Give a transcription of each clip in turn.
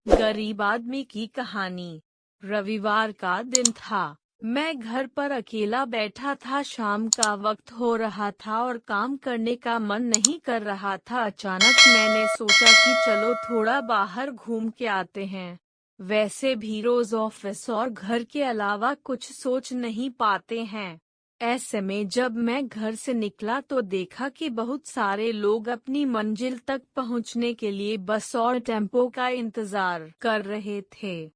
गरीब आदमी की कहानी। रविवार का दिन था। मैं घर पर अकेला बैठा था। शाम का वक्त हो रहा था और काम करने का मन नहीं कर रहा था। अचानक मैंने सोचा कि चलो थोड़ा बाहर घूम के आते हैं। वैसे भी रोज ऑफिस और घर के अलावा कुछ सोच नहीं पाते हैं। ऐसे में जब मैं घर से निकला तो देखा कि बहुत सारे लोग अपनी मंजिल तक पहुंचने के लिए बस और टेम्पो का इंतजार कर रहे थे।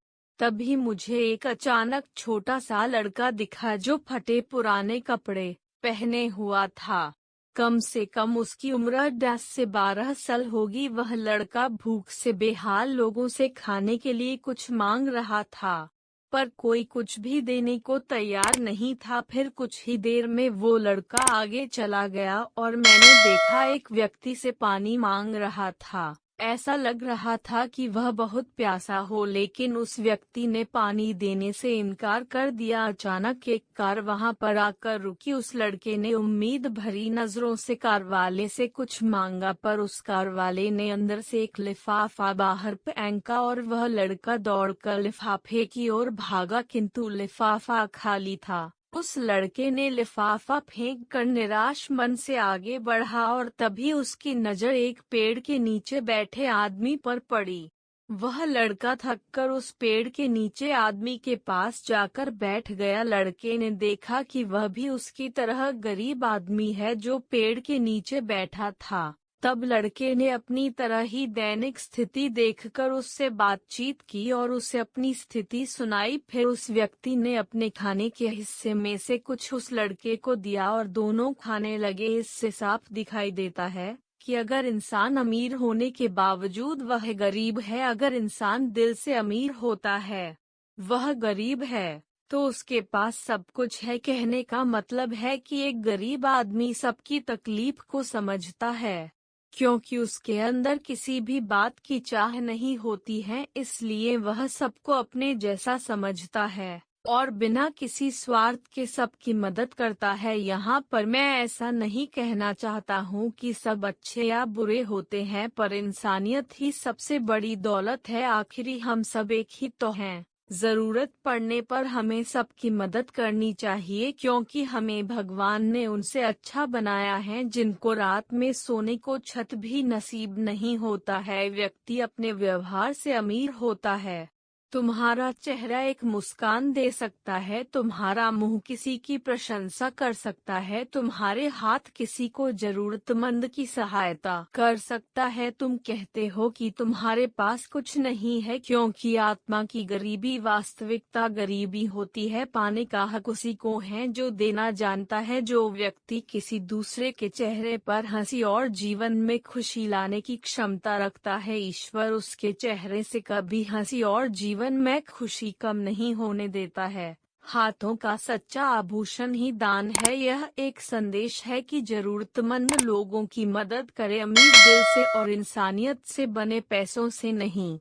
तभी मुझे एक अचानक छोटा सा लड़का दिखा जो फटे पुराने कपड़े पहने हुआ था। कम से कम उसकी उम्र 10 से 12 साल होगी। वह लड़का भूख से बेहाल लोगों से खाने के लिए कुछ मांग रहा था, पर कोई कुछ भी देने को तैयार नहीं था। फिर कुछ ही देर में वो लड़का आगे चला गया और मैंने देखा एक व्यक्ति से पानी मांग रहा था। ऐसा लग रहा था कि वह बहुत प्यासा हो, लेकिन उस व्यक्ति ने पानी देने से इनकार कर दिया। अचानक एक कार वहां पर आकर रुकी। उस लड़के ने उम्मीद भरी नजरों से कार वाले से कुछ मांगा, पर उस कार वाले ने अंदर से एक लिफाफा बाहर फेंका और वह लड़का दौड़कर लिफाफे की ओर भागा, किंतु लिफाफा खाली था। उस लड़के ने लिफाफा फेंक कर निराश मन से आगे बढ़ा और तभी उसकी नजर एक पेड़ के नीचे बैठे आदमी पर पड़ी। वह लड़का थककर उस पेड़ के नीचे आदमी के पास जाकर बैठ गया। लड़के ने देखा कि वह भी उसकी तरह गरीब आदमी है जो पेड़ के नीचे बैठा था। तब लड़के ने अपनी तरह ही दैनिक स्थिति देखकर उससे बातचीत की और उसे अपनी स्थिति सुनाई। फिर उस व्यक्ति ने अपने खाने के हिस्से में से कुछ उस लड़के को दिया और दोनों खाने लगे। इससे साफ दिखाई देता है कि अगर इंसान अमीर होने के बावजूद वह गरीब है, अगर इंसान दिल से अमीर होता है वह गरीब है, तो उसके पास सब कुछ है। कहने का मतलब है कि एक गरीब आदमी सबकी तकलीफ को समझता है, क्योंकि उसके अंदर किसी भी बात की चाह नहीं होती है, इसलिए वह सबको अपने जैसा समझता है और बिना किसी स्वार्थ के सबकी मदद करता है। यहाँ पर मैं ऐसा नहीं कहना चाहता हूँ कि सब अच्छे या बुरे होते हैं, पर इंसानियत ही सबसे बड़ी दौलत है। आखिरी हम सब एक ही तो हैं। जरूरत पड़ने पर हमें सबकी मदद करनी चाहिए, क्योंकि हमें भगवान ने उनसे अच्छा बनाया है जिनको रात में सोने को छत भी नसीब नहीं होता है। व्यक्ति अपने व्यवहार से अमीर होता है। तुम्हारा चेहरा एक मुस्कान दे सकता है, तुम्हारा मुंह किसी की प्रशंसा कर सकता है, तुम्हारे हाथ किसी को जरूरतमंद की सहायता कर सकता है। तुम कहते हो कि तुम्हारे पास कुछ नहीं है, क्योंकि आत्मा की गरीबी वास्तविकता गरीबी होती है। पाने का हक उसी को है जो देना जानता है। जो व्यक्ति किसी दूसरे के चेहरे पर हंसी और जीवन में खुशी लाने की क्षमता रखता है, ईश्वर उसके चेहरे से कभी हंसी और जीवन में खुशी कम नहीं होने देता है। हाथों का सच्चा आभूषण ही दान है। यह एक संदेश है कि जरूरतमंद लोगों की मदद करें, अमीर दिल से और इंसानियत से बने पैसों से नहीं।